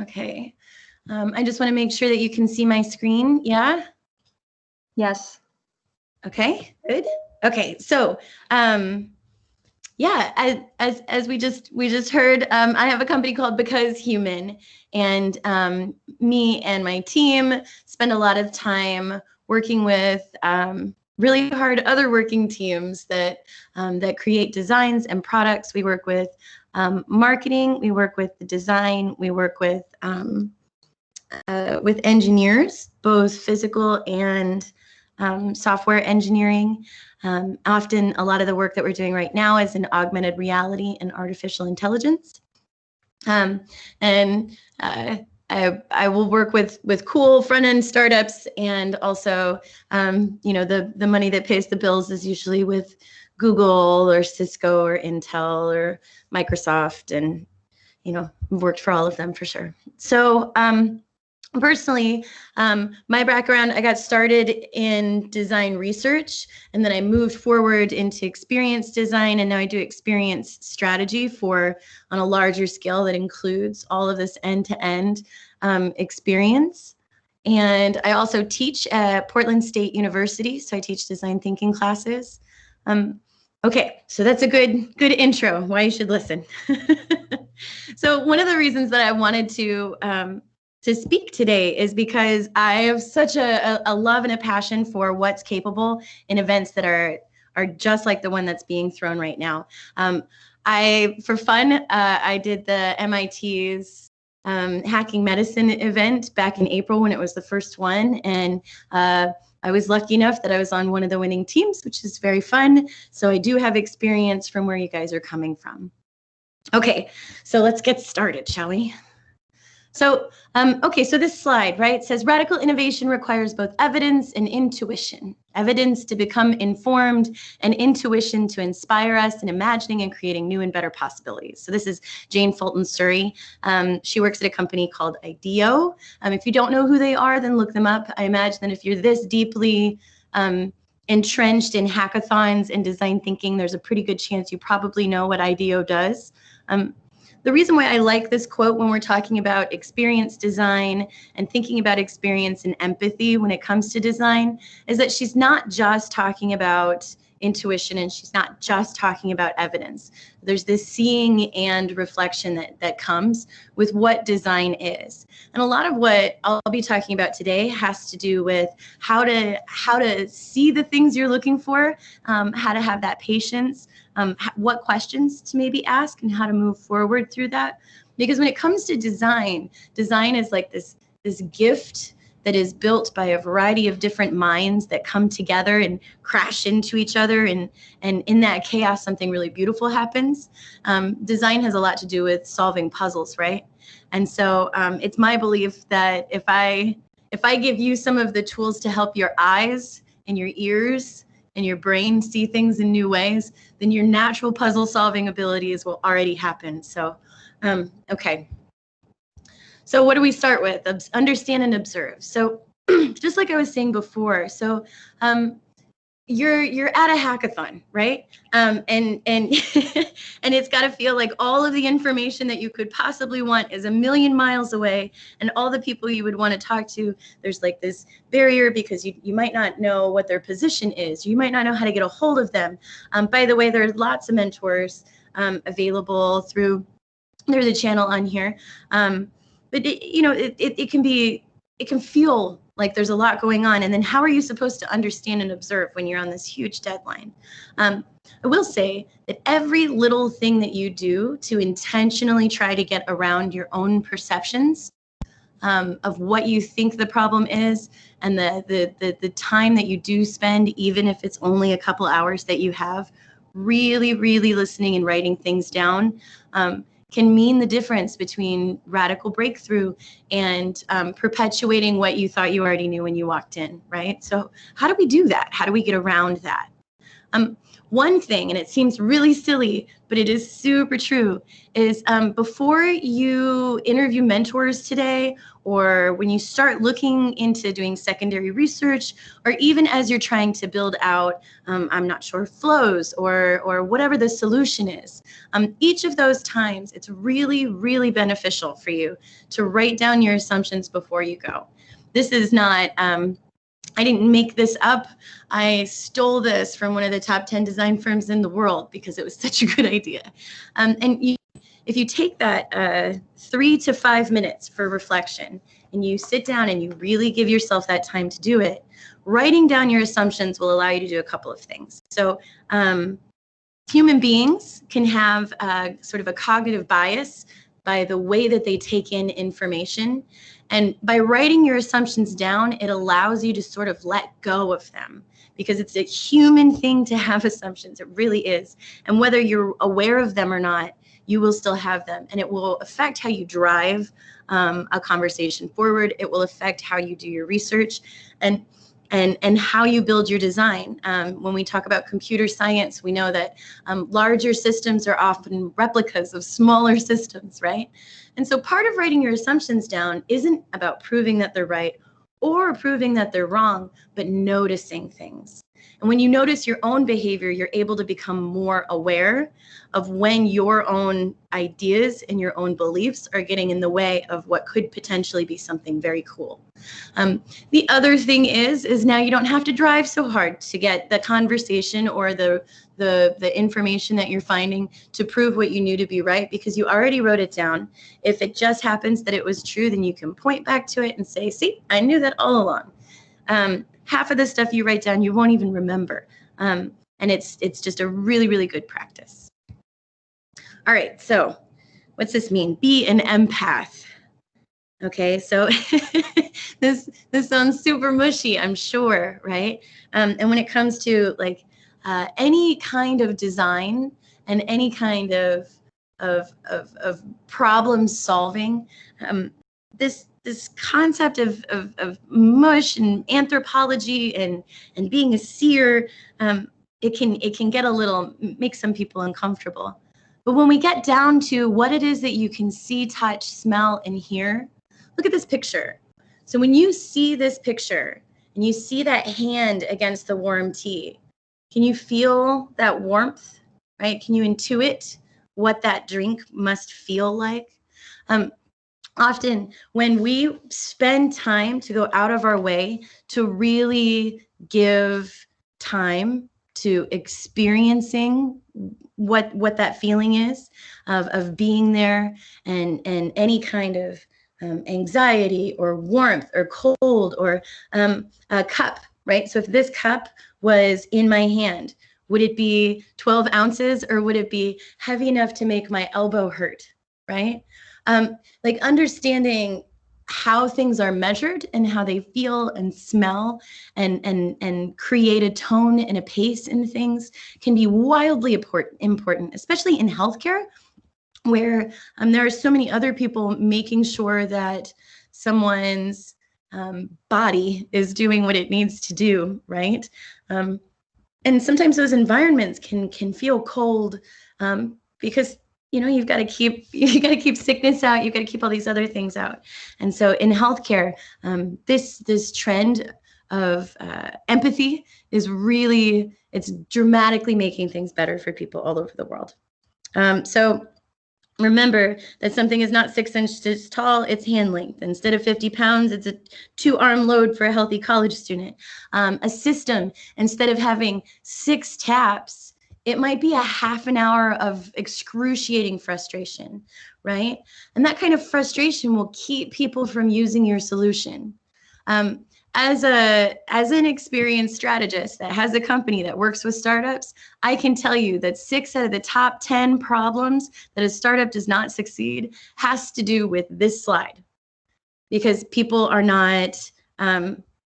Okay. I just want to make sure that you can see my screen. Yeah? Yes. Okay, good. Okay, so yeah, as we just heard, I have a company called Because Human, and me and my team spend a lot of time working with really hard other working teams that that create designs and products. We work with marketing, we work with the design, we work with engineers, both physical and software engineering. Often a lot of the work that we're doing right now is in augmented reality and artificial intelligence. And I will work with cool front-end startups, and also, you know, the money that pays the bills is usually with Google or Cisco or Intel or Microsoft, and, you know, I've worked for all of them for sure. So personally, my background, I got started in design research, and then I moved forward into experience design, and now I do experience strategy on a larger scale that includes all of this end-to-end experience. And I also teach at Portland State University, so I teach design thinking classes. Okay, so that's a good intro, why you should listen. So one of the reasons that I wanted to speak today is because I have such a love and a passion for what's capable in events that are just like the one that's being thrown right now. For fun, I did the MIT's Hacking Medicine event back in April when it was the first one, and I was lucky enough that I was on one of the winning teams, which is very fun. So I do have experience from where you guys are coming from. Okay, so let's get started, shall we? So, okay, so this slide, right, says radical innovation requires both evidence and intuition. Evidence to become informed, and intuition to inspire us in imagining and creating new and better possibilities. So this is Jane Fulton Surrey. She works at a company called IDEO. If you don't know who they are, then look them up. I imagine that if you're this deeply entrenched in hackathons and design thinking, there's a pretty good chance you probably know what IDEO does. The reason why I like this quote when we're talking about experience design and thinking about experience and empathy when it comes to design is that she's not just talking about intuition, and she's not just talking about evidence. There's this seeing and reflection that comes with what design is. And a lot of what I'll be talking about today has to do with how to see the things you're looking for, how to have that patience, what questions to maybe ask, and how to move forward through that. Because when it comes to design is like this gift that is built by a variety of different minds that come together and crash into each other, and in that chaos something really beautiful happens. Design has a lot to do with solving puzzles, right? And so it's my belief that if I give you some of the tools to help your eyes and your ears and your brain see things in new ways, then your natural puzzle solving abilities will already happen. So okay. So what do we start with? Understand and observe. So just like I was saying before, so you're at a hackathon, right? And and it's got to feel like all of the information that you could possibly want is a million miles away, and all the people you would want to talk to, there's like this barrier because you might not know what their position is. You might not know how to get a hold of them. By the way, there's lots of mentors available through there's a channel on here. But it can feel like there's a lot going on. And then how are you supposed to understand and observe when you're on this huge deadline? I will say that every little thing that you do to intentionally try to get around your own perceptions of what you think the problem is, and the time that you do spend, even if it's only a couple hours that you have, really, really listening and writing things down, can mean the difference between radical breakthrough and perpetuating what you thought you already knew when you walked in, right? So how do we do that? How do we get around that? One thing, and it seems really silly, but it is super true, is before you interview mentors today, or when you start looking into doing secondary research, or even as you're trying to build out, I'm not sure, flows or whatever the solution is, each of those times, it's really, really beneficial for you to write down your assumptions before you go. This is not, I didn't make this up. I stole this from one of the top 10 design firms in the world because it was such a good idea. If you take that 3 to 5 minutes for reflection and you sit down and you really give yourself that time to do it, writing down your assumptions will allow you to do a couple of things. So human beings can have sort of a cognitive bias by the way that they take in information. And by writing your assumptions down, it allows you to sort of let go of them, because it's a human thing to have assumptions. It really is. And whether you're aware of them or not, you will still have them. And it will affect how you drive a conversation forward. It will affect how you do your research and how you build your design. When we talk about computer science, we know that larger systems are often replicas of smaller systems, right? And so part of writing your assumptions down isn't about proving that they're right or proving that they're wrong, but noticing things. And when you notice your own behavior, you're able to become more aware of when your own ideas and your own beliefs are getting in the way of what could potentially be something very cool. The other thing is now you don't have to drive so hard to get the conversation or the information that you're finding to prove what you knew to be right, because you already wrote it down. If it just happens that it was true, then you can point back to it and say, see, I knew that all along. Half of the stuff you write down, you won't even remember. And it's just a really, really good practice. All right, so what's this mean? Be an empath. Okay, so this sounds super mushy, I'm sure, right? And when it comes to like any kind of design and any kind of problem solving, this concept of mush and anthropology and being a seer, it can get a little, make some people uncomfortable. But when we get down to what it is that you can see, touch, smell, and hear, look at this picture. So when you see this picture and you see that hand against the warm tea, can you feel that warmth, right? Can you intuit what that drink must feel like? Often when we spend time to go out of our way to really give time to experiencing what that feeling is of being there, and any kind of anxiety or warmth or cold or a cup, right? So if this cup was in my hand, would it be 12 ounces or would it be heavy enough to make my elbow hurt, right? Like understanding how things are measured and how they feel and smell and create a tone and a pace in things can be wildly important, especially in healthcare, where there are so many other people making sure that someone's body is doing what it needs to do, right? And sometimes those environments can feel cold because you've got to keep sickness out. You've got to keep all these other things out. And so in healthcare, this trend of empathy is really, it's dramatically making things better for people all over the world. So remember that something is not 6 inches tall, it's hand length. Instead of 50 pounds, it's a 2-arm load for a healthy college student. A system, instead of having 6 taps, it might be a half an hour of excruciating frustration, right? And that kind of frustration will keep people from using your solution. As an experienced strategist that has a company that works with startups, I can tell you that 6 out of the top 10 problems that a startup does not succeed has to do with this slide. Because people are not,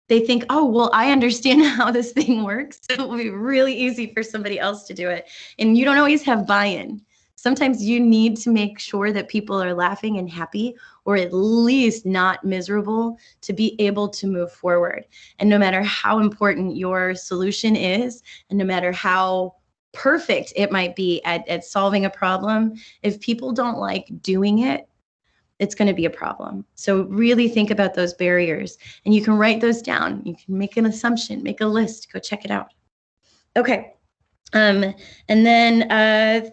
they think, oh, well, I understand how this thing works. It will be really easy for somebody else to do it. And you don't always have buy-in. Sometimes you need to make sure that people are laughing and happy, or at least not miserable, to be able to move forward. And no matter how important your solution is, and no matter how perfect it might be at solving a problem, if people don't like doing it, it's going to be a problem. So really think about those barriers, and you can write those down. You can make an assumption, make a list, go check it out. Okay. And then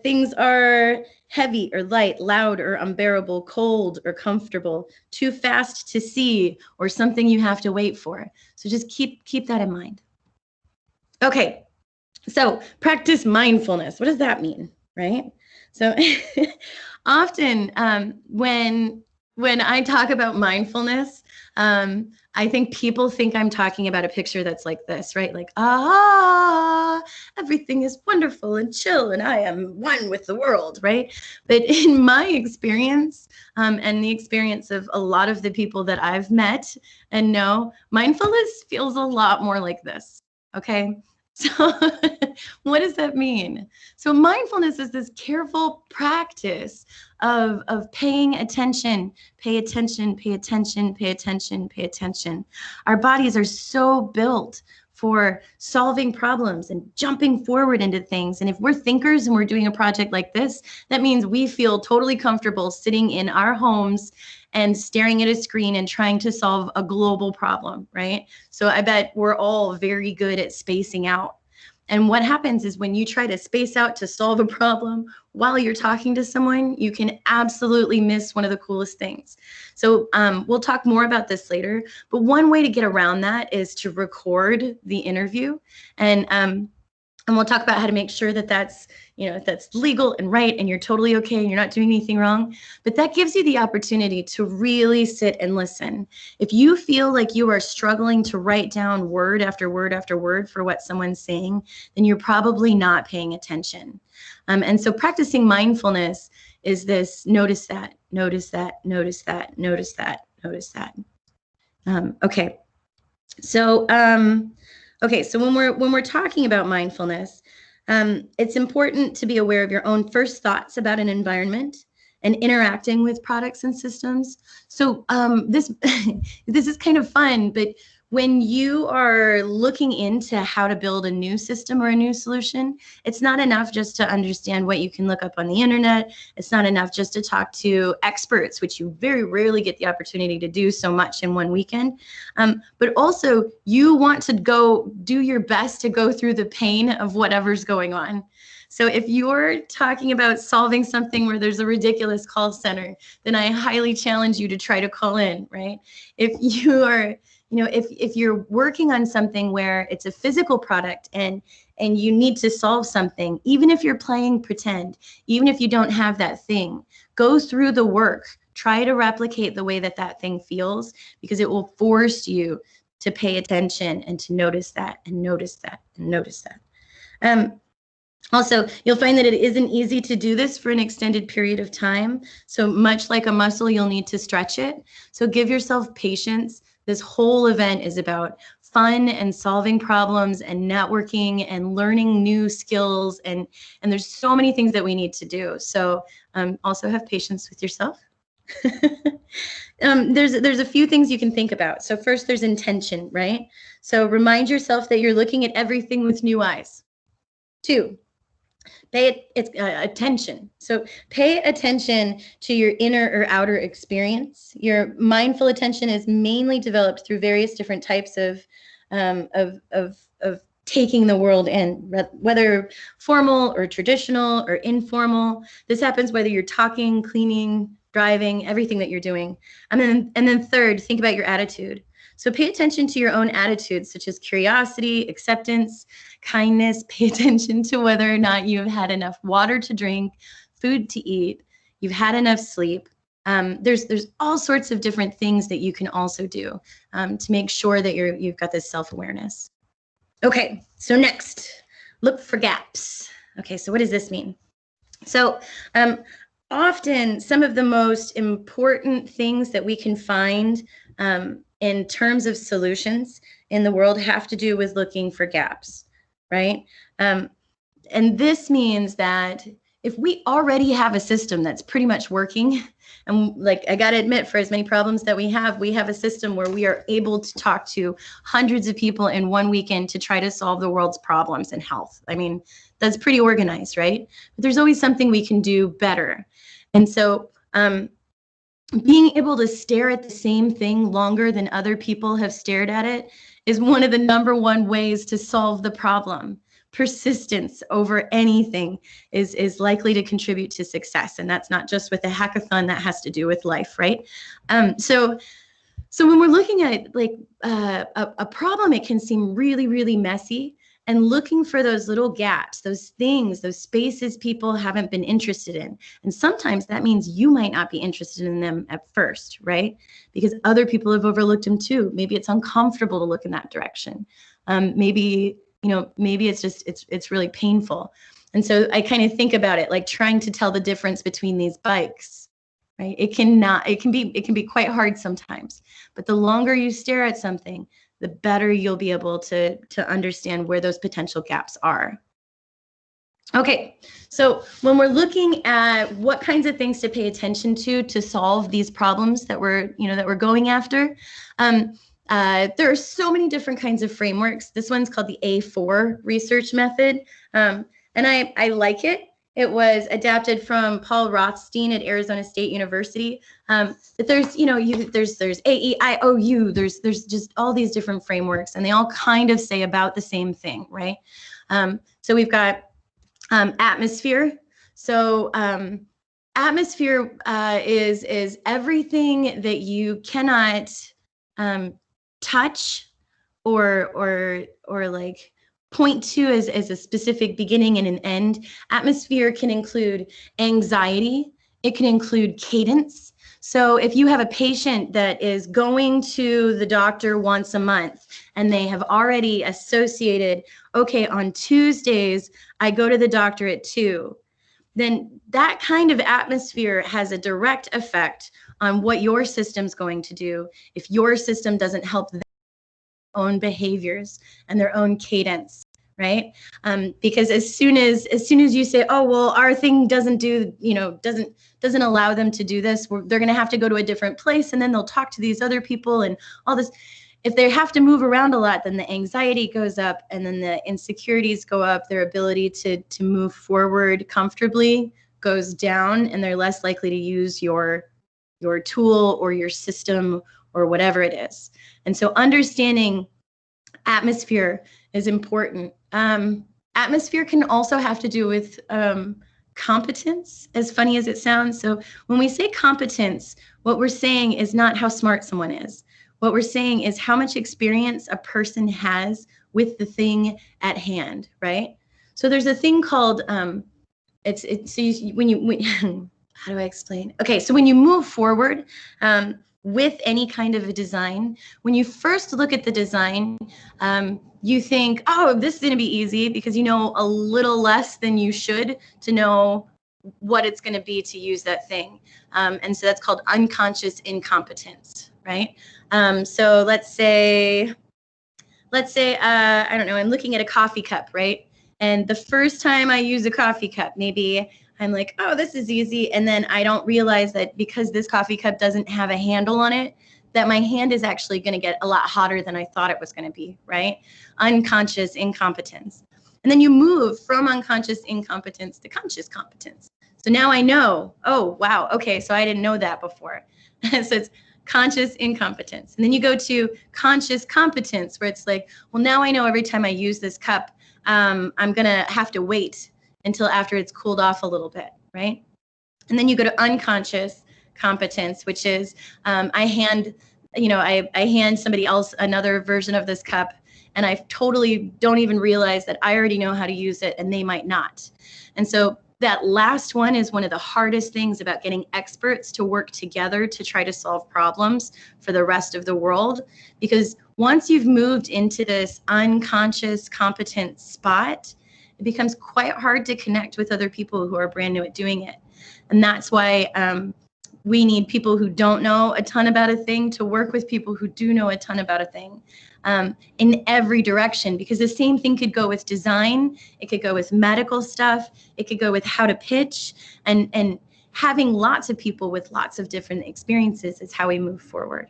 things are heavy or light, loud or unbearable, cold or comfortable, too fast to see, or something you have to wait for. So just keep that in mind. Okay, so practice mindfulness. What does that mean, right? So often when I talk about mindfulness, I think people think I'm talking about a picture that's like this, right? Like, everything is wonderful and chill, and I am one with the world, right? But in my experience, and the experience of a lot of the people that I've met and know, mindfulness feels a lot more like this, okay? So what does that mean? So mindfulness is this careful practice of paying attention, pay attention, pay attention, pay attention, pay attention. Our bodies are so built for solving problems and jumping forward into things. And if we're thinkers and we're doing a project like this, that means we feel totally comfortable sitting in our homes and staring at a screen and trying to solve a global problem, right? So I bet we're all very good at spacing out. And what happens is when you try to space out to solve a problem while you're talking to someone, you can absolutely miss one of the coolest things. So we'll talk more about this later, but one way to get around that is to record the interview. And we'll talk about how to make sure that that's legal and right, and you're totally okay and you're not doing anything wrong. But that gives you the opportunity to really sit and listen. If you feel like you are struggling to write down word after word after word for what someone's saying, then you're probably not paying attention. And so practicing mindfulness is this: notice that, notice that, notice that, notice that, notice that. Okay. So when we're talking about mindfulness, it's important to be aware of your own first thoughts about an environment and interacting with products and systems. So this is kind of fun, but when you are looking into how to build a new system or a new solution, it's not enough just to understand what you can look up on the internet. It's not enough just to talk to experts, which you very rarely get the opportunity to do so much in one weekend. But also, you want to go do your best to go through the pain of whatever's going on. So if you're talking about solving something where there's a ridiculous call center, then I highly challenge you to try to call in, right? If you are, if you're working on something where it's a physical product and you need to solve something, even if you're playing pretend, even if you don't have that thing, go through the work. Try to replicate the way that thing feels, because it will force you to pay attention and to notice that and notice that and notice that. Also, you'll find that it isn't easy to do this for an extended period of time. So much like a muscle, you'll need to stretch it. So give yourself patience. This whole event is about fun and solving problems and networking and learning new skills. And there's so many things that we need to do. So also have patience with yourself. There's a few things you can think about. So first, there's intention, right? So remind yourself that you're looking at everything with new eyes. 2, pay attention. So pay attention to your inner or outer experience. Your mindful attention is mainly developed through various different types of taking the world in, whether formal or traditional or informal. This happens whether you're talking, cleaning, driving, everything that you're doing. And then third, think about your attitude. So pay attention to your own attitudes, such as curiosity, acceptance, kindness. Pay attention to whether or not you've had enough water to drink, food to eat, you've had enough sleep. There's all sorts of different things that you can also do to make sure that you've got this self-awareness. Okay, so next, look for gaps. Okay, so what does this mean? So often some of the most important things that we can find in terms of solutions in the world have to do with looking for gaps, right? And this means that if we already have a system that's pretty much working, and like I got to admit, for as many problems that we have a system where we are able to talk to hundreds of people in one weekend to try to solve the world's problems in health. I mean, that's pretty organized, right? But there's always something we can do better. And so being able to stare at the same thing longer than other people have stared at it is one of the #1 ways to solve the problem. Persistence over anything is likely to contribute to success. And that's not just with a hackathon, that has to do with life, right? So when we're looking at like a problem, it can seem really, really messy. And looking for those little gaps, those things, those spaces people haven't been interested in. And sometimes that means you might not be interested in them at first, right? Because other people have overlooked them too. Maybe it's uncomfortable to look in that direction. Maybe it's just, it's really painful. And so I kind of think about it like trying to tell the difference between these bikes, right? It can be quite hard sometimes, but the longer you stare at something, the better you'll be able to understand where those potential gaps are. Okay, so when we're looking at what kinds of things to pay attention to solve these problems that we're going after, there are so many different kinds of frameworks. This one's called the A4 research method, and I like it. It was adapted from Paul Rothstein at Arizona State University. But there's, there's AEIOU, there's just all these different frameworks, and they all kind of say about the same thing, right? So we've got atmosphere. So atmosphere is everything that you cannot touch or like point to as a specific beginning and an end. Atmosphere can include anxiety. It can include cadence. So if you have a patient that is going to the doctor once a month and they have already associated, okay, on Tuesdays, I go to the doctor at 2, then that kind of atmosphere has a direct effect on what your system's going to do if your system doesn't help their own behaviors and their own cadence, right? Because as soon as you say, oh, well, our thing doesn't allow them to do this, they're going to have to go to a different place, and then they'll talk to these other people and all this. If they have to move around a lot, then the anxiety goes up, and then the insecurities go up. Their ability to move forward comfortably goes down, and they're less likely to use your tool or your system or whatever it is. And so understanding atmosphere is important. Atmosphere can also have to do with competence, as funny as it sounds. So when we say competence, what we're saying is not how smart someone is. What we're saying is how much experience a person has with the thing at hand, right? So there's a thing called, how do I explain? Okay, so when you move forward with any kind of a design, when you first look at the design, you think, oh, this is going to be easy because you know a little less than you should to know what it's going to be to use that thing. And so that's called unconscious incompetence, right? So let's say, I don't know, I'm looking at a coffee cup, right? And the first time I use a coffee cup, maybe I'm like, oh, this is easy. And then I don't realize that because this coffee cup doesn't have a handle on it, that my hand is actually going to get a lot hotter than I thought it was going to be, right? Unconscious incompetence. And then you move from unconscious incompetence to conscious competence. So now I know, oh, wow, okay, so I didn't know that before. So it's conscious incompetence. And then you go to conscious competence, where it's like, well, now I know every time I use this cup, I'm going to have to wait until after it's cooled off a little bit, right? And then you go to unconscious competence, which is I hand somebody else another version of this cup, and I totally don't even realize that I already know how to use it and they might not. And so that last one is one of the hardest things about getting experts to work together to try to solve problems for the rest of the world, because once you've moved into this unconscious competent spot, it becomes quite hard to connect with other people who are brand new at doing it. And that's why we need people who don't know a ton about a thing to work with people who do know a ton about a thing. in every direction, because the same thing could go with design, it could go with medical stuff, it could go with how to pitch, and having lots of people with lots of different experiences is how we move forward.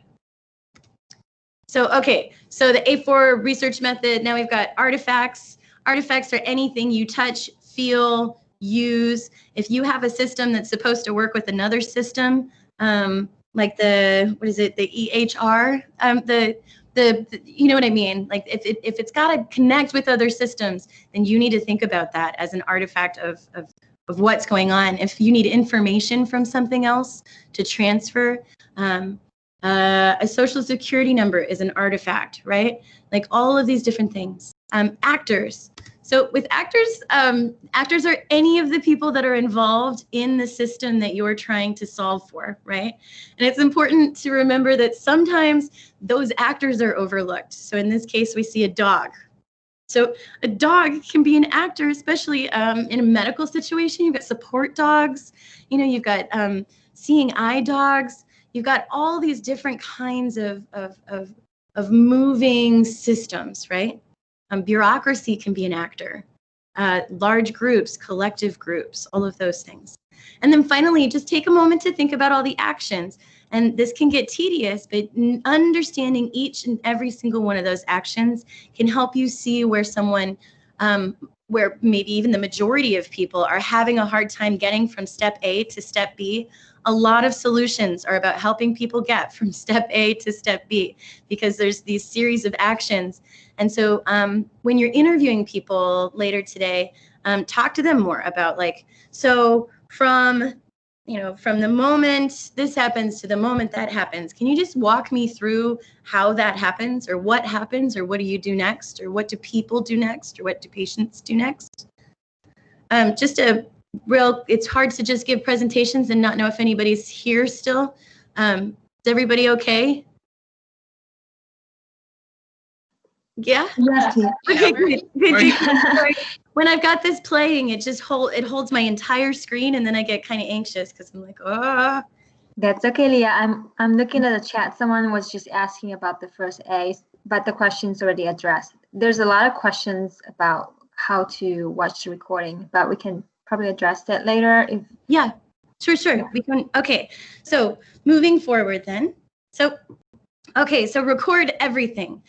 So, okay, so the A4 research method, now we've got artifacts. Artifacts are anything you touch, feel, use. If you have a system that's supposed to work with another system, like the, what is it, the EHR, the you know what I mean? Like if it's got to connect with other systems, then you need to think about that as an artifact of what's going on. If you need information from something else to transfer, a social security number is an artifact, right? Like all of these different things. Actors. So with actors, actors are any of the people that are involved in the system that you're trying to solve for, right? And it's important to remember that sometimes those actors are overlooked. So in this case, we see a dog. So a dog can be an actor, especially in a medical situation. You've got support dogs, you know, you've got seeing eye dogs. You've got all these different kinds of moving systems, right? Bureaucracy can be an actor. Large groups, collective groups, all of those things. And then finally, just take a moment to think about all the actions. And this can get tedious, but understanding each and every single one of those actions can help you see where someone, where maybe even the majority of people are having a hard time getting from step A to step B. A lot of solutions are about helping people get from step A to step B, because there's these series of actions. And so when you're interviewing people later today, talk to them more about like, so from the moment this happens to the moment that happens, can you just walk me through how that happens, or what happens, or what do you do next, or what do people do next, or what do patients do next? Just a real, it's hard to just give presentations and not know if anybody's here still. Is everybody okay? Yeah? Yes, Leah. Okay, good. Sorry. When I've got this playing, it just holds my entire screen, and then I get kind of anxious because I'm like, oh. That's okay, Leah. I'm looking at the chat. Someone was just asking about the first A, but the question's already addressed. There's a lot of questions about how to watch the recording, but we can probably address that later. Yeah, sure. Yeah. We can. Okay, so moving forward then. So record everything.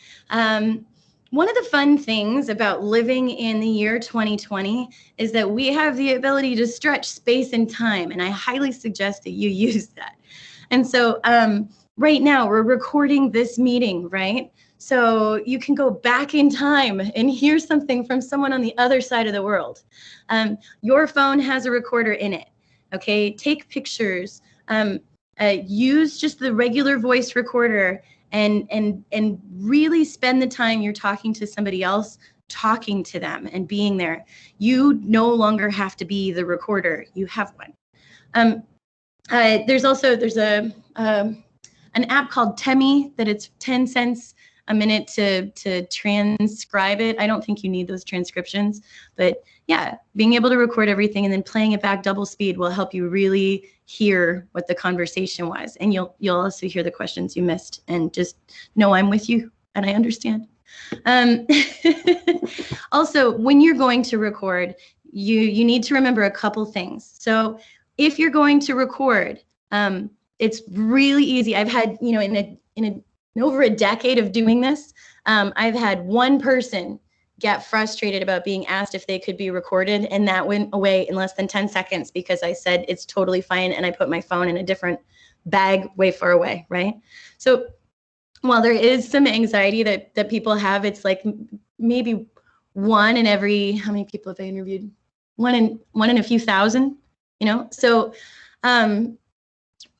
One of the fun things about living in the year 2020 is that we have the ability to stretch space and time, and I highly suggest that you use that. And so right now we're recording this meeting, right? So you can go back in time and hear something from someone on the other side of the world. Your phone has a recorder in it, okay? Take pictures, use just the regular voice recorder, and really spend the time you're talking to somebody else, talking to them and being there. You no longer have to be the recorder. You have one. There's an app called Temi that it's 10 cents a minute to transcribe it. I don't think you need those transcriptions, but yeah, being able to record everything and then playing it back double speed will help you really hear what the conversation was, and you'll also hear the questions you missed, and just know I'm with you and I understand. Also, when you're going to record, you need to remember a couple things. So if you're going to record, it's really easy. I've had, in over a decade of doing this, I've had one person get frustrated about being asked if they could be recorded, and that went away in less than 10 seconds because I said it's totally fine, and I put my phone in a different bag way far away, right? So while there is some anxiety that people have, it's like maybe one in every, how many people have I interviewed? One in a few thousand, So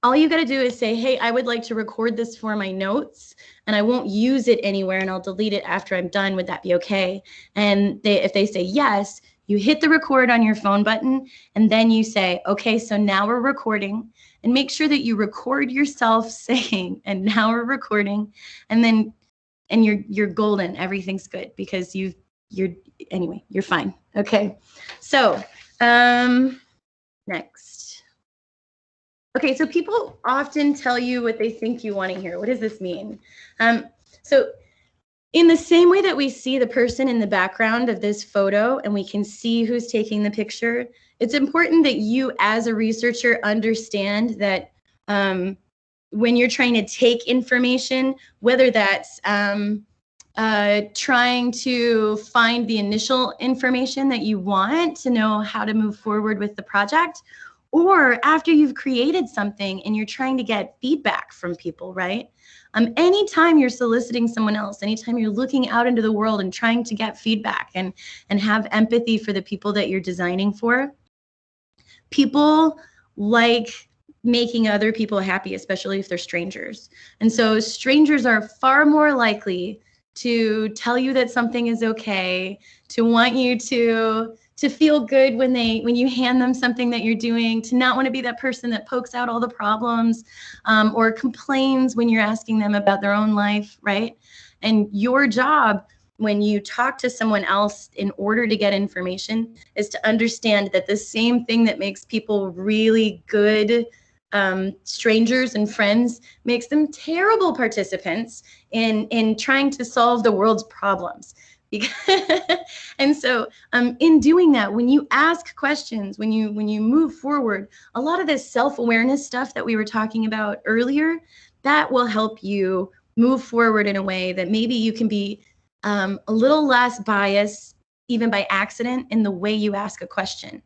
all you got to do is say, hey, I would like to record this for my notes, and I won't use it anywhere, and I'll delete it after I'm done. Would that be okay? And if they say yes, you hit the record on your phone button, and then you say, okay, so now we're recording, and make sure that you record yourself saying, and now we're recording, and you're golden. Everything's good because you're fine. Okay. So next. Okay, so people often tell you what they think you want to hear. What does this mean? So In the same way that we see the person in the background of this photo and we can see who's taking the picture, it's important that you as a researcher understand that when you're trying to take information, whether that's trying to find the initial information that you want to know how to move forward with the project, or after you've created something and you're trying to get feedback from people, right? Anytime you're soliciting someone else, anytime you're looking out into the world and trying to get feedback and have empathy for the people that you're designing for, people like making other people happy, especially if they're strangers. And so strangers are far more likely to tell you that something is okay, to want you to feel good when you hand them something that you're doing, to not want to be that person that pokes out all the problems or complains when you're asking them about their own life, right? And your job when you talk to someone else in order to get information is to understand that the same thing that makes people really good strangers and friends makes them terrible participants in trying to solve the world's problems. And so in doing that, when you ask questions, when you move forward, a lot of this self-awareness stuff that we were talking about earlier, that will help you move forward in a way that maybe you can be a little less biased, even by accident, in the way you ask a question.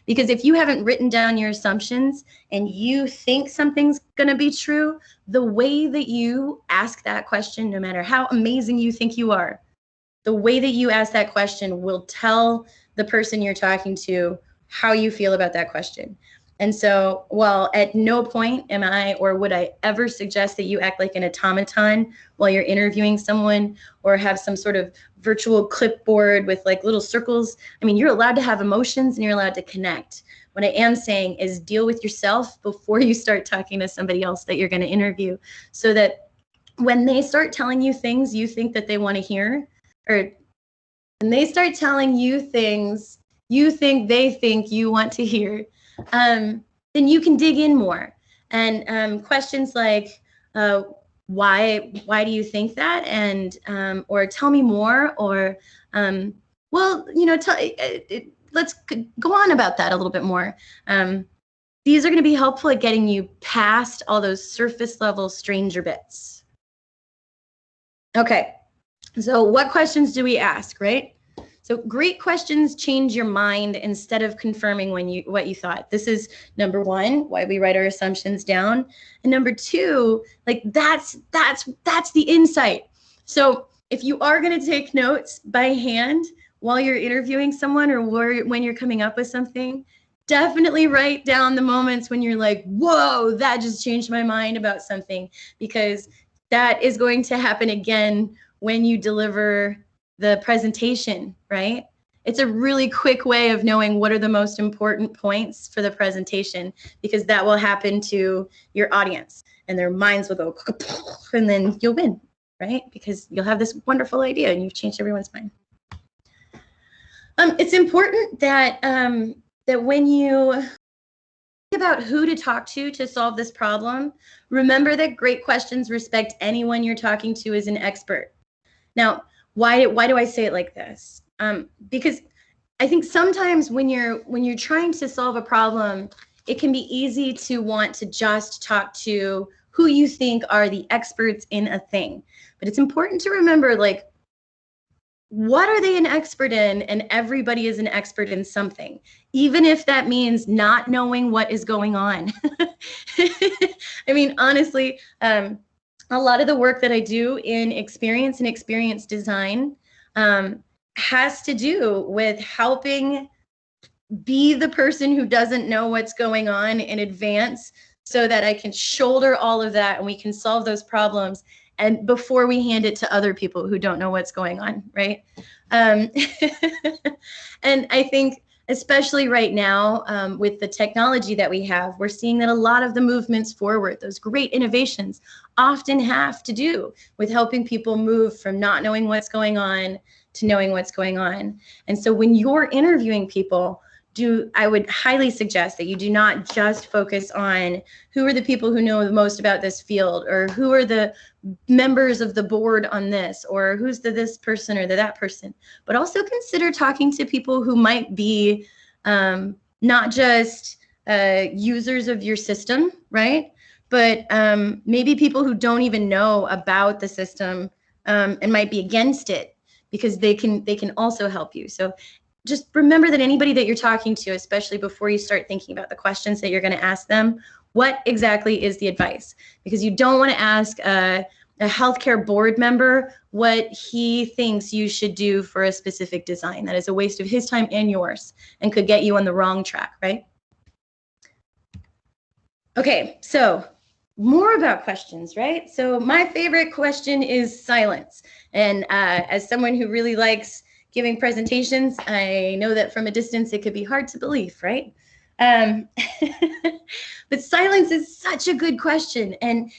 Because if you haven't written down your assumptions and you think something's going to be true, the way that you ask that question, no matter how amazing you think you are, the way that you ask that question will tell the person you're talking to how you feel about that question. And so, while at no point am I or would I ever suggest that you act like an automaton while you're interviewing someone or have some sort of virtual clipboard with like little circles. I mean, you're allowed to have emotions and you're allowed to connect. What I am saying is deal with yourself before you start talking to somebody else that you're going to interview, so that when they start telling you things you think that they want to hear, or when they start telling you things you think they think you want to hear, then you can dig in more. And questions like, why do you think that? And or tell me more, or well, you know, let's go on about that a little bit more. These are going to be helpful at getting you past all those surface level stranger bits. Okay, so what questions do we ask, right? So great questions change your mind instead of confirming what you thought. This is number one, why we write our assumptions down. And number two, like that's the insight. So if you are going to take notes by hand while you're interviewing someone or when you're coming up with something, definitely write down the moments when you're like, whoa, that just changed my mind about something, because that is going to happen again when you deliver the presentation, right? It's a really quick way of knowing what are the most important points for the presentation, because that will happen to your audience and their minds will go, and then you'll win, right? Because you'll have this wonderful idea and you've changed everyone's mind. It's important that that when you think about who to talk to solve this problem, remember that great questions respect anyone you're talking to as an expert. Now, why do I say it like this? Because I think sometimes when you're trying to solve a problem, it can be easy to want to just talk to who you think are the experts in a thing. But it's important to remember, like, what are they an expert in? And everybody is an expert in something, even if that means not knowing what is going on. I mean, honestly, a lot of the work that I do in experience and experience design has to do with helping be the person who doesn't know what's going on in advance, so that I can shoulder all of that and we can solve those problems, and before we hand it to other people who don't know what's going on, right? And I think especially right now with the technology that we have, we're seeing that a lot of the movements forward, those great innovations, often have to do with helping people move from not knowing what's going on to knowing what's going on. And so when you're interviewing people, I would highly suggest that you do not just focus on who are the people who know the most about this field, or who are the members of the board on this, or who's this person or that person, but also consider talking to people who might be not just users of your system, right? But maybe people who don't even know about the system and might be against it, because they can also help you. So just remember that anybody that you're talking to, especially before you start thinking about the questions that you're going to ask them, what exactly is the advice? Because you don't want to ask a healthcare board member what he thinks you should do for a specific design. That is a waste of his time and yours, and could get you on the wrong track, right? Okay, so more about questions, right? So my favorite question is silence. And as someone who really likes giving presentations, I know that from a distance it could be hard to believe, right? But silence is such a good question. And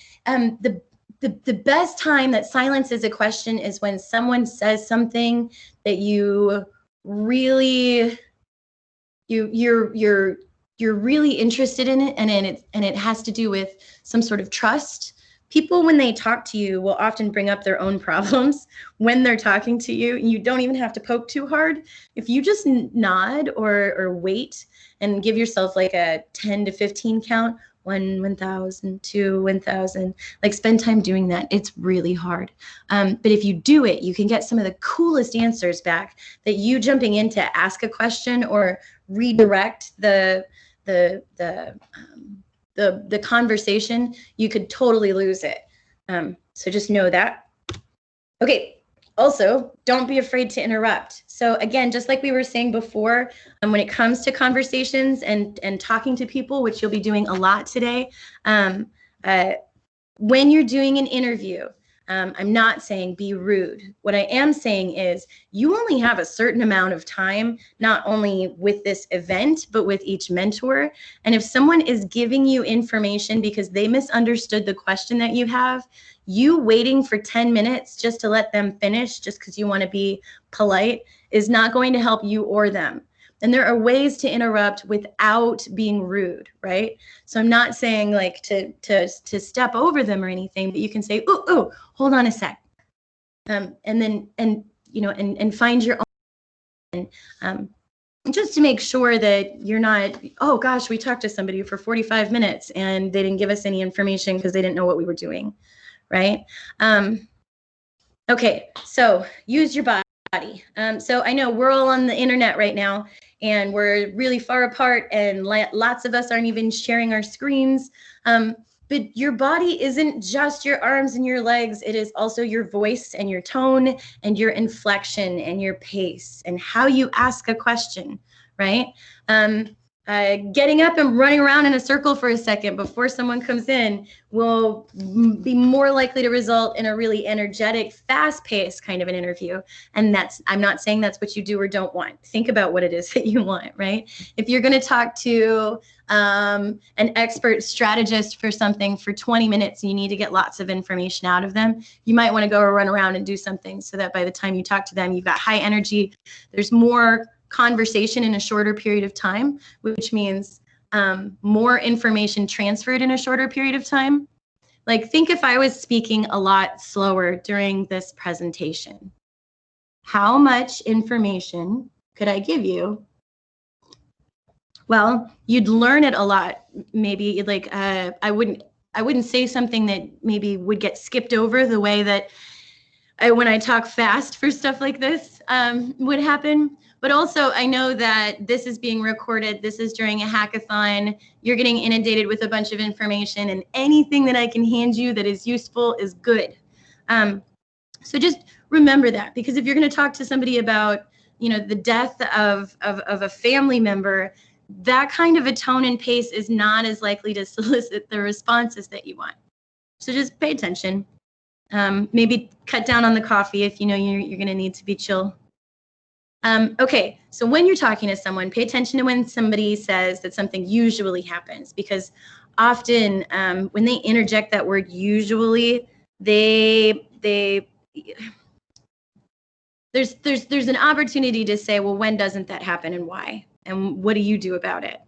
the best time that silence is a question is when someone says something that you really, you're really interested in it, and it has to do with some sort of trust. People, when they talk to you, will often bring up their own problems when they're talking to you. You don't even have to poke too hard. If you just nod or wait and give yourself like a 10 to 15 count, 1,000, 2, 1,000, like spend time doing that. It's really hard. But if you do it, you can get some of the coolest answers back that you jumping in to ask a question or redirect the conversation, you could totally lose it. So just know that. Okay, also, don't be afraid to interrupt. So again, just like we were saying before, when it comes to conversations and talking to people, which you'll be doing a lot today, when you're doing an interview, I'm not saying be rude. What I am saying is you only have a certain amount of time, not only with this event, but with each mentor. And if someone is giving you information because they misunderstood the question that you have, you waiting for 10 minutes just to let them finish, just because you want to be polite, is not going to help you or them. And there are ways to interrupt without being rude, right? So I'm not saying like to step over them or anything, but you can say, "Ooh, hold on a sec," and find your own, just to make sure that you're not, oh gosh, we talked to somebody for 45 minutes and they didn't give us any information because they didn't know what we were doing, right? Okay, so use your body. So I know we're all on the internet right now, and we're really far apart, and lots of us aren't even sharing our screens. But your body isn't just your arms and your legs. It is also your voice and your tone and your inflection and your pace and how you ask a question, right? Getting up and running around in a circle for a second before someone comes in will be more likely to result in a really energetic, fast-paced kind of an interview. And I'm not saying that's what you do or don't want. Think about what it is that you want, right? If you're going to talk to an expert strategist for something for 20 minutes and you need to get lots of information out of them, you might want to go run around and do something so that by the time you talk to them, you've got high energy. There's more conversation in a shorter period of time, which means more information transferred in a shorter period of time. Like, think if I was speaking a lot slower during this presentation, how much information could I give you? Well, you'd learn it a lot. Maybe like I wouldn't say something that maybe would get skipped over the way that when I talk fast for stuff like this would happen. But also, I know that this is being recorded. This is during a hackathon. You're getting inundated with a bunch of information, and anything that I can hand you that is useful is good. So just remember that, because if you're going to talk to somebody about, the death of a family member, that kind of a tone and pace is not as likely to solicit the responses that you want. So just pay attention. Maybe cut down on the coffee if you know you're going to need to be chill. Okay, so when you're talking to someone, pay attention to when somebody says that something usually happens, because often when they interject that word usually, there's an opportunity to say, well, when doesn't that happen and why? And what do you do about it?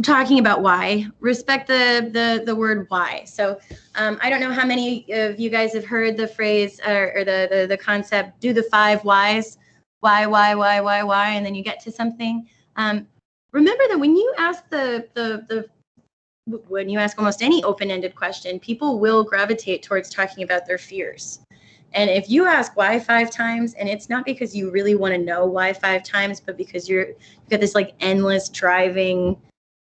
Talking about why, respect the word why. So I don't know how many of you guys have heard the phrase or the concept, do the 5 whys, why, and then you get to something. Remember that when you ask when you ask almost any open-ended question, people will gravitate towards talking about their fears. And if you ask why 5 times, and it's not because you really want to know why 5 times, but because you've got this like endless driving,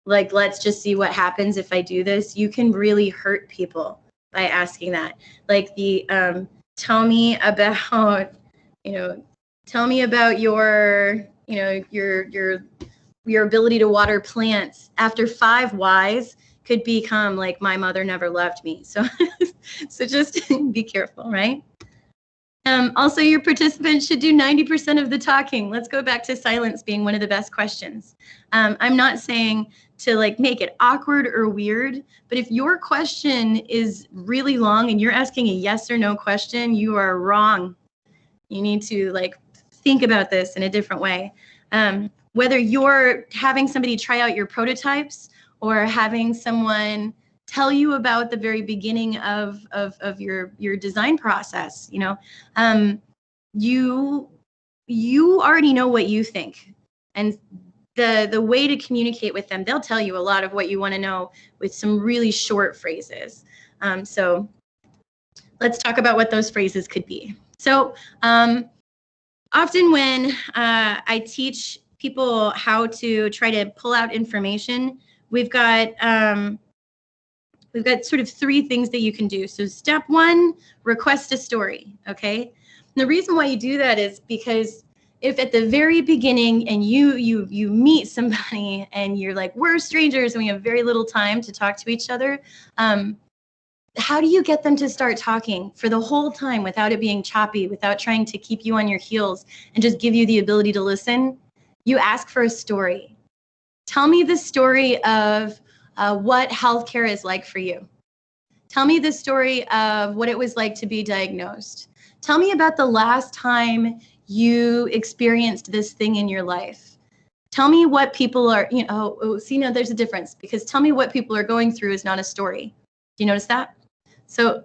like, let's just see what happens if I do this, you can really hurt people by asking that. Like the tell me about, tell me about your, your ability to water plants. After 5 whys could become like, my mother never loved me. So, so just be careful, right? Also, your participants should do 90% of the talking. Let's go back to silence being one of the best questions. I'm not saying to like make it awkward or weird, but if your question is really long and you're asking a yes or no question, you are wrong. You need to like think about this in a different way. Whether you're having somebody try out your prototypes or having someone tell you about the very beginning of your design process, you already know what you think. And the way to communicate with them, they'll tell you a lot of what you want to know with some really short phrases. So let's talk about what those phrases could be. So often when I teach people how to try to pull out information, we've got sort of 3 things that you can do. So step 1, request a story, okay? And the reason why you do that is because if at the very beginning and you meet somebody and you're like, we're strangers and we have very little time to talk to each other, how do you get them to start talking for the whole time without it being choppy, without trying to keep you on your heels and just give you the ability to listen? You ask for a story. Tell me the story of what healthcare is like for you. Tell me the story of what it was like to be diagnosed. Tell me about the last time you experienced this thing in your life. Tell me what people are, see, now there's a difference, because tell me what people are going through is not a story. Do you notice that? So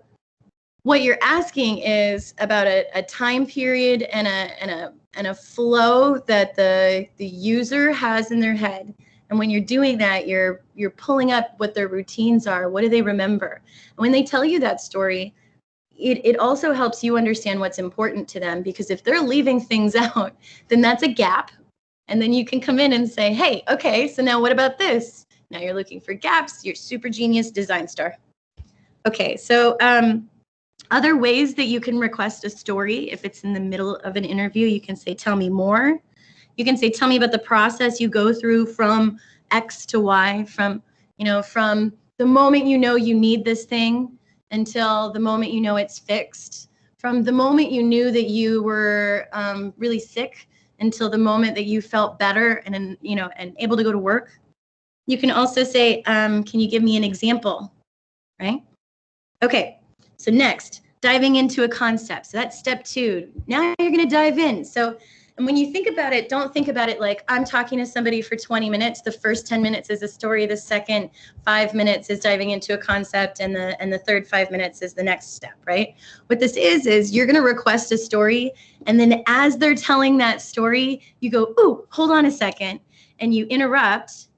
what you're asking is about a time period and a flow that the user has in their head. And when you're doing that, you're pulling up what their routines are. What do they remember? And when they tell you that story, it also helps you understand what's important to them, because if they're leaving things out, then that's a gap. And then you can come in and say, hey, okay, so now what about this? Now you're looking for gaps. You're super genius design star. Okay, so other ways that you can request a story, if it's in the middle of an interview, you can say, tell me more. You can say, tell me about the process you go through from X to Y, from the moment you need this thing until the moment it's fixed, from the moment you knew that you were really sick until the moment that you felt better and able to go to work. You can also say, can you give me an example, right? Okay, so next, diving into a concept. So that's step 2. Now you're going to dive in. So, and when you think about it, don't think about it like I'm talking to somebody for 20 minutes. The first 10 minutes is a story. The second 5 minutes is diving into a concept, and the third 5 minutes is the next step, right? What this is you're going to request a story, and then as they're telling that story, you go, ooh, hold on a second, and you interrupt,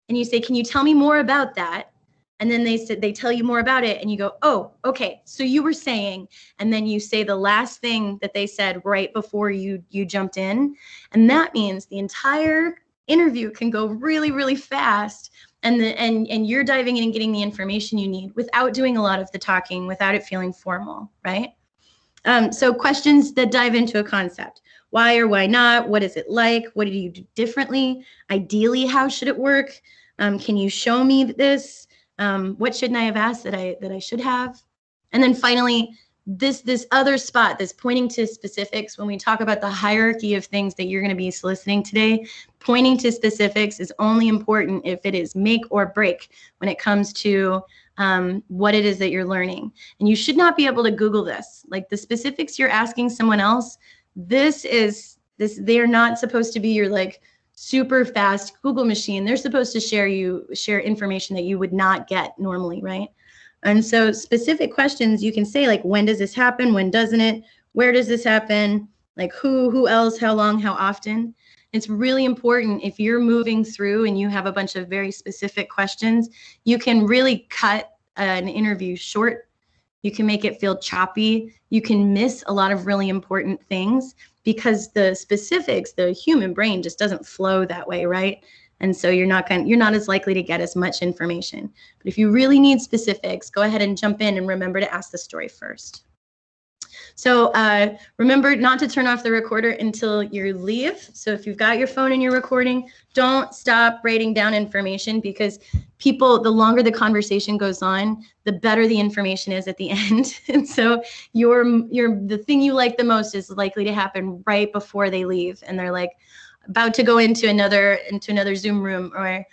and you say, can you tell me more about that? And then they tell you more about it, and you go, oh, okay, so you were saying, and then you say the last thing that they said right before you jumped in. And that means the entire interview can go really, really fast, and you're diving in and getting the information you need without doing a lot of the talking, without it feeling formal, right? So questions that dive into a concept. Why or why not? What is it like? What do you do differently? Ideally, how should it work? Can you show me this? What shouldn't I have asked that I should have? And then finally, this other spot, this pointing to specifics. When we talk about the hierarchy of things that you're going to be soliciting today, pointing to specifics is only important if it is make or break when it comes to what it is that you're learning. And you should not be able to Google this. Like the specifics you're asking someone else, this is They're not supposed to be your like super fast Google machine. They're supposed to share information that you would not get normally, right? And so specific questions you can say, like, when does this happen? When doesn't it? Where does this happen? Like who else, how long, how often? It's really important if you're moving through and you have a bunch of very specific questions, you can really cut an interview short. You can make it feel choppy. You can miss a lot of really important things because the specifics, the human brain just doesn't flow that way, right? And so you're not as likely to get as much information. But if you really need specifics, go ahead and jump in and remember to ask the story first. So remember not to turn off the recorder until you leave. So if you've got your phone and you're recording, don't stop writing down information, because people, the longer the conversation goes on, the better the information is at the end. And so the thing you like the most is likely to happen right before they leave, and they're like about to go into another Zoom room or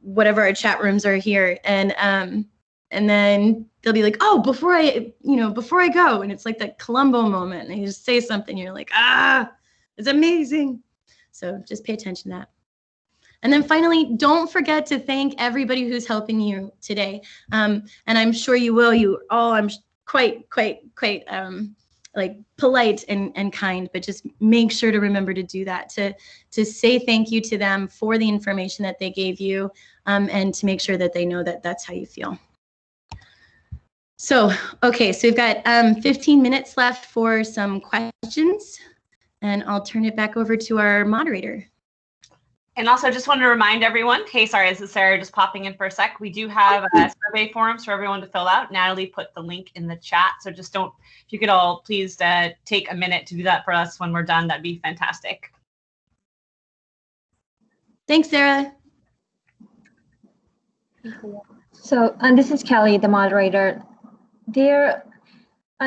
whatever our chat rooms are here, and then they'll be like, oh, before I go, and it's like that Columbo moment, and you just say something, you're like, it's amazing. So just pay attention to that. And then finally, don't forget to thank everybody who's helping you today. And I'm sure you will. You all, I'm quite like polite and kind, but just make sure to remember to do that, to say thank you to them for the information that they gave you, and to make sure that they know that that's how you feel. So, okay, so we've got 15 minutes left for some questions, and I'll turn it back over to our moderator. And also just wanted to remind everyone, hey, sorry, this is Sarah just popping in for a sec. We do have survey forms for everyone to fill out. Natalie put the link in the chat. So just if you could all please take a minute to do that for us when we're done, that'd be fantastic. Thanks, Sarah. So, and this is Kelly, the moderator. There,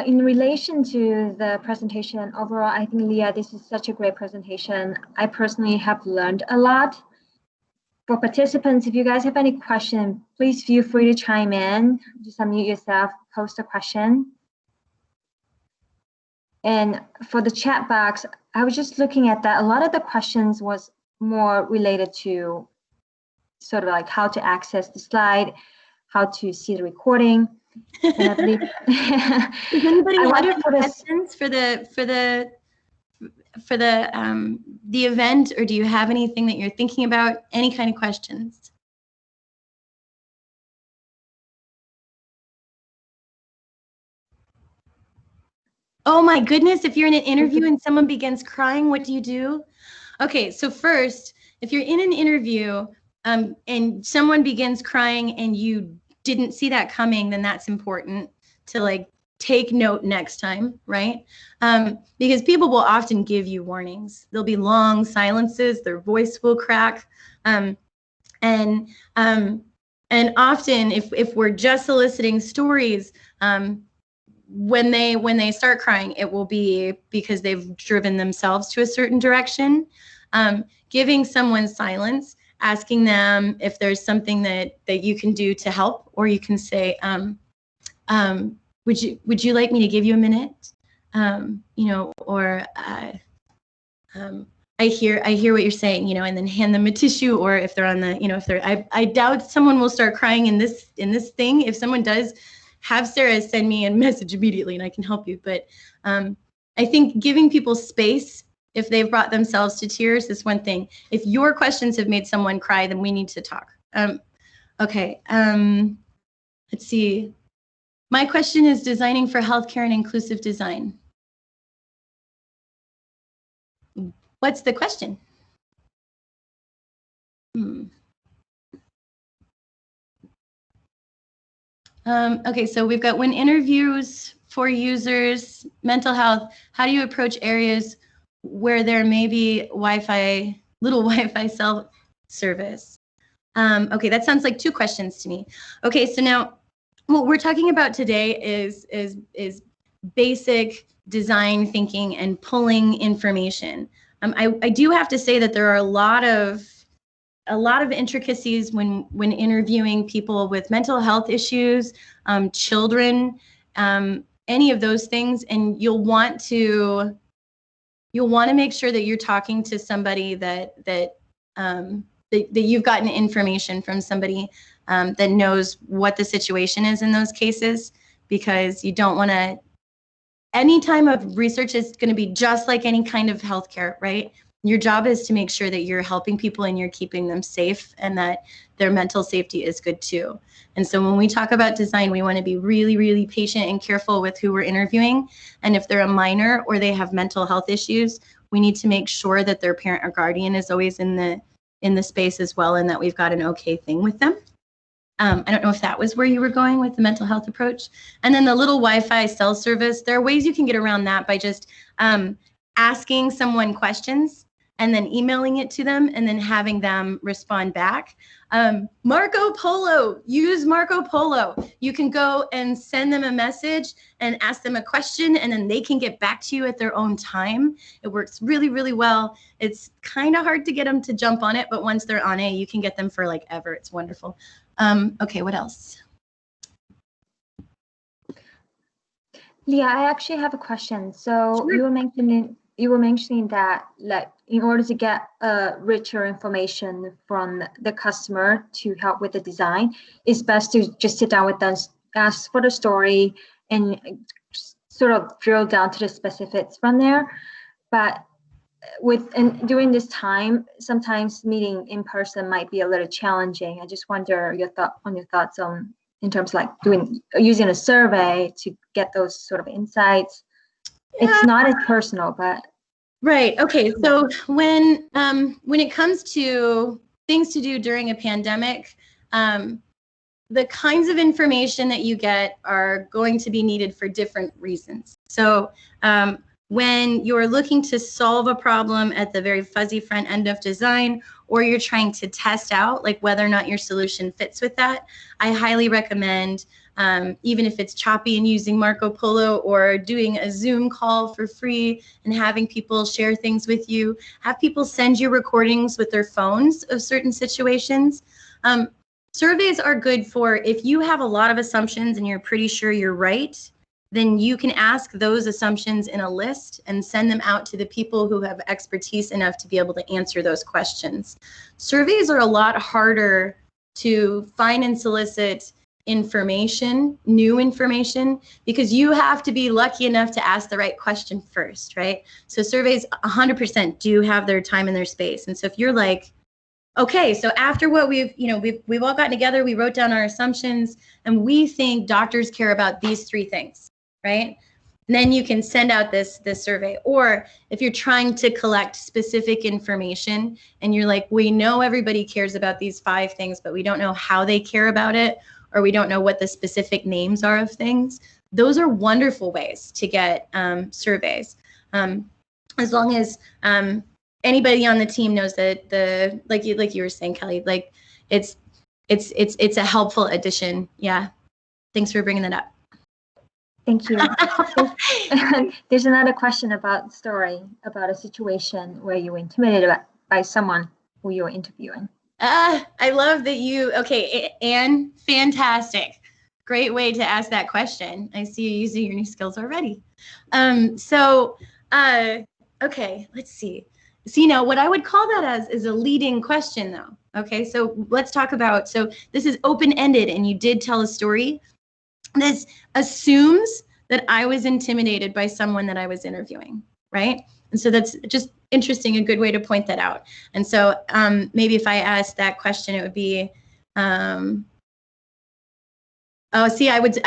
in relation to the presentation overall, I think, Leah, this is such a great presentation. I personally have learned a lot. For participants, if you guys have any question, please feel free to chime in. Just unmute yourself, post a question. And for the chat box, I was just looking at that. A lot of the questions was more related to sort of like how to access the slide, how to see the recording. And I believe does anybody want any questions for the event, or do you have anything that you're thinking about? Any kind of questions? Oh my goodness, if you're in an interview and someone begins crying, what do you do? Okay, so first, if you're in an interview and someone begins crying and you didn't see that coming, then that's important to like take note next time, right? Because people will often give you warnings. There'll be long silences, their voice will crack. And often if we're just eliciting stories, when they start crying, it will be because they've driven themselves to a certain direction. Giving someone silence, asking them if there's something that you can do to help, or you can say, would you like me to give you a minute? Or I hear what you're saying, and then hand them a tissue, or if they're on the, I doubt someone will start crying in this thing. If someone does, have Sarah send me a message immediately and I can help you. But I think giving people space if they've brought themselves to tears is one thing. If your questions have made someone cry, then we need to talk. Okay, let's see. My question is designing for healthcare and inclusive design. What's the question? Okay, so we've got when interviews for users, mental health, how do you approach areas where there may be little Wi-Fi cell service? Okay, that sounds like two questions to me. Okay, so now what we're talking about today is basic design thinking and pulling information. I do have to say that there are a lot of intricacies when interviewing people with mental health issues, children, any of those things, and you'll want to you'll want to make sure that you're talking to somebody that you've gotten information from somebody that knows what the situation is in those cases, because you don't want to, any time of research is going to be just like any kind of healthcare, right? Your job is to make sure that you're helping people and you're keeping them safe and that their mental safety is good too. And so when we talk about design, we want to be really, really patient and careful with who we're interviewing. And if they're a minor or they have mental health issues, we need to make sure that their parent or guardian is always in the space as well, and that we've got an okay thing with them. I don't know if that was where you were going with the mental health approach. And then the little Wi-Fi cell service, there are ways you can get around that by just asking someone questions and then emailing it to them and then having them respond back. Marco Polo, use Marco Polo. You can go and send them a message and ask them a question, and then they can get back to you at their own time. It works really, really well. It's kind of hard to get them to jump on it, but once they're on it, you can get them for like ever. It's wonderful. Okay, what else? Leah, I actually have a question. So Sure. you were mentioning that, like, in order to get richer information from the customer to help with the design, it's best to just sit down with them, ask for the story, and sort of drill down to the specifics from there. But during this time, sometimes meeting in person might be a little challenging. I just wonder your thoughts on, in terms of like using a survey to get those sort of insights. Yeah. It's not as personal, but right. Okay. So when it comes to things to do during a pandemic, the kinds of information that you get are going to be needed for different reasons. So when you're looking to solve a problem at the very fuzzy front end of design, or you're trying to test out like whether or not your solution fits with that, I highly recommend, even if it's choppy and using Marco Polo or doing a Zoom call for free and having people share things with you, have people send you recordings with their phones of certain situations. Surveys are good for if you have a lot of assumptions and you're pretty sure you're right, then you can ask those assumptions in a list and send them out to the people who have expertise enough to be able to answer those questions. Surveys are a lot harder to find and solicit information, new information, because you have to be lucky enough to ask the right question first, right? So surveys 100% do have their time and their space. And so if you're like, okay, so after what we've all gotten together, we wrote down our assumptions, and we think doctors care about these 3 things. Right? And then you can send out this survey. Or if you're trying to collect specific information and you're like, we know everybody cares about these 5 things, but we don't know how they care about it, or we don't know what the specific names are of things. Those are wonderful ways to get surveys. As long as anybody on the team knows that like you were saying, Kelly, like it's a helpful addition. Yeah. Thanks for bringing that up. Thank you. There's another question about the story, about a situation where you were intimidated by someone who you were interviewing. I love that okay, Anne, fantastic. Great way to ask that question. I see you using your new skills already. Okay, let's see. See, now what I would call that as is a leading question though. Okay, so let's talk about, so this is open-ended and you did tell a story. This assumes that I was intimidated by someone that I was interviewing, right? And so that's just interesting, a good way to point that out. And so maybe if I asked that question, it would be, I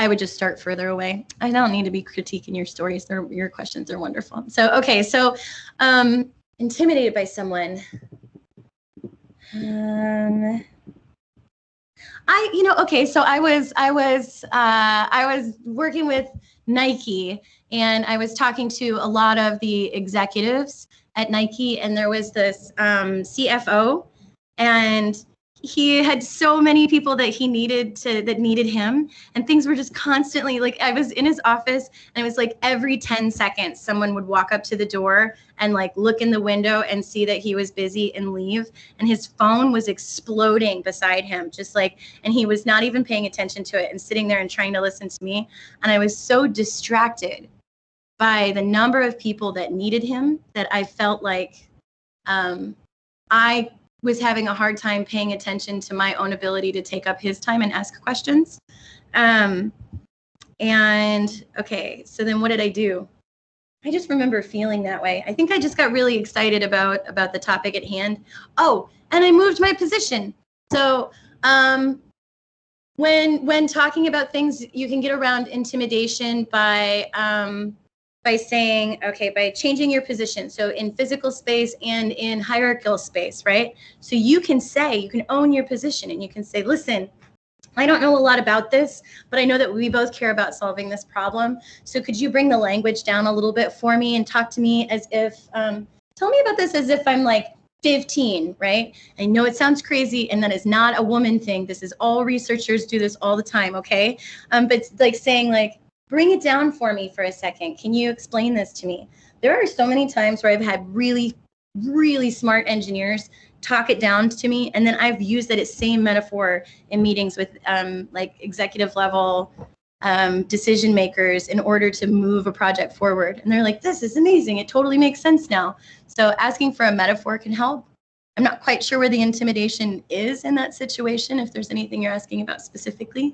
would just start further away. I don't need to be critiquing your stories. Your questions are wonderful. So, okay, so intimidated by someone. So I was working with Nike, and I was talking to a lot of the executives at Nike, and there was this CFO, and he had so many people that needed him, and things were just constantly like, I was in his office and it was like every 10 seconds someone would walk up to the door and like look in the window and see that he was busy and leave, and his phone was exploding beside him, just like, and he was not even paying attention to it and sitting there and trying to listen to me, and I was so distracted by the number of people that needed him that I felt like I was having a hard time paying attention to my own ability to take up his time and ask questions. And okay, so then what did I do? I just remember feeling that way. I think I just got really excited about the topic at hand. Oh, and I moved my position. So when talking about things, you can get around intimidation by saying, okay, by changing your position. So in physical space and in hierarchical space, right? So you can own your position and you can say, listen, I don't know a lot about this, but I know that we both care about solving this problem. So could you bring the language down a little bit for me and talk to me as if, tell me about this as if I'm like 15, right? I know it sounds crazy, and that is not a woman thing. This is all researchers do this all the time, okay? But it's like saying like, bring it down for me for a second. Can you explain this to me? There are so many times where I've had really, really smart engineers talk it down to me, and then I've used that same metaphor in meetings with like executive level decision makers in order to move a project forward. And they're like, this is amazing. It totally makes sense now. So asking for a metaphor can help. I'm not quite sure where the intimidation is in that situation, if there's anything you're asking about specifically.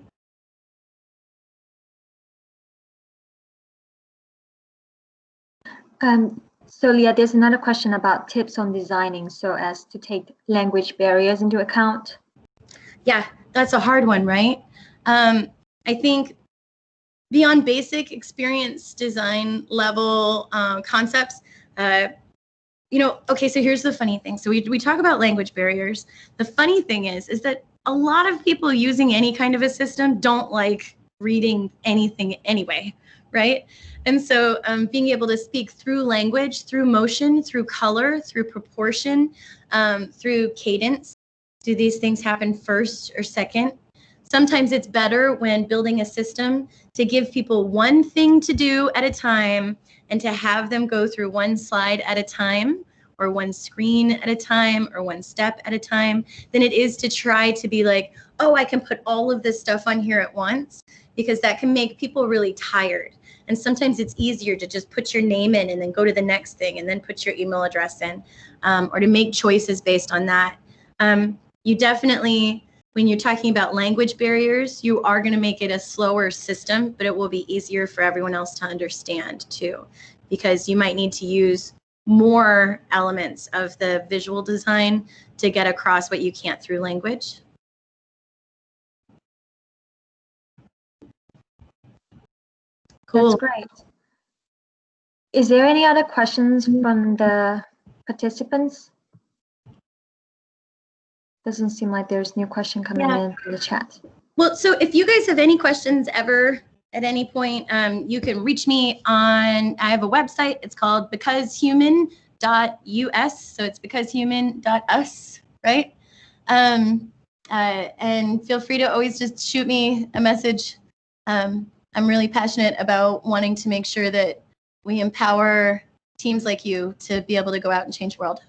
So Leah, there's another question about tips on designing so as to take language barriers into account. Yeah, that's a hard one, right? I think beyond basic experience design level concepts, okay, so here's the funny thing. So we talk about language barriers. The funny thing is that a lot of people using any kind of a system don't like reading anything anyway, right? And so being able to speak through language, through motion, through color, through proportion, through cadence. Do these things happen first or second? Sometimes it's better when building a system to give people one thing to do at a time and to have them go through one slide at a time or one screen at a time or one step at a time than it is to try to be like, oh, I can put all of this stuff on here at once, because that can make people really tired. And sometimes it's easier to just put your name in and then go to the next thing and then put your email address in, or to make choices based on that. You definitely, when you're talking about language barriers, you are going to make it a slower system, but it will be easier for everyone else to understand too, because you might need to use more elements of the visual design to get across what you can't through language. Cool. That's great. Is there any other questions from the participants? Doesn't seem like there's new question coming in from the chat. Well, so if you guys have any questions ever at any point, you can reach me on, I have a website. It's called becausehuman.us. So it's becausehuman.us, right? And feel free to always just shoot me a message. I'm really passionate about wanting to make sure that we empower teams like you to be able to go out and change the world.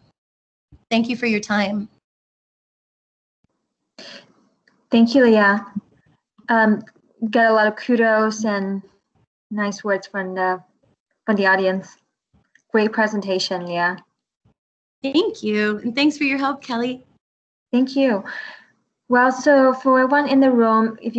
Thank you for your time. Thank you, Leah. Got a lot of kudos and nice words from the audience. Great presentation, Leah. Thank you, and thanks for your help, Kelly. Thank you. Well, so for everyone in the room, if you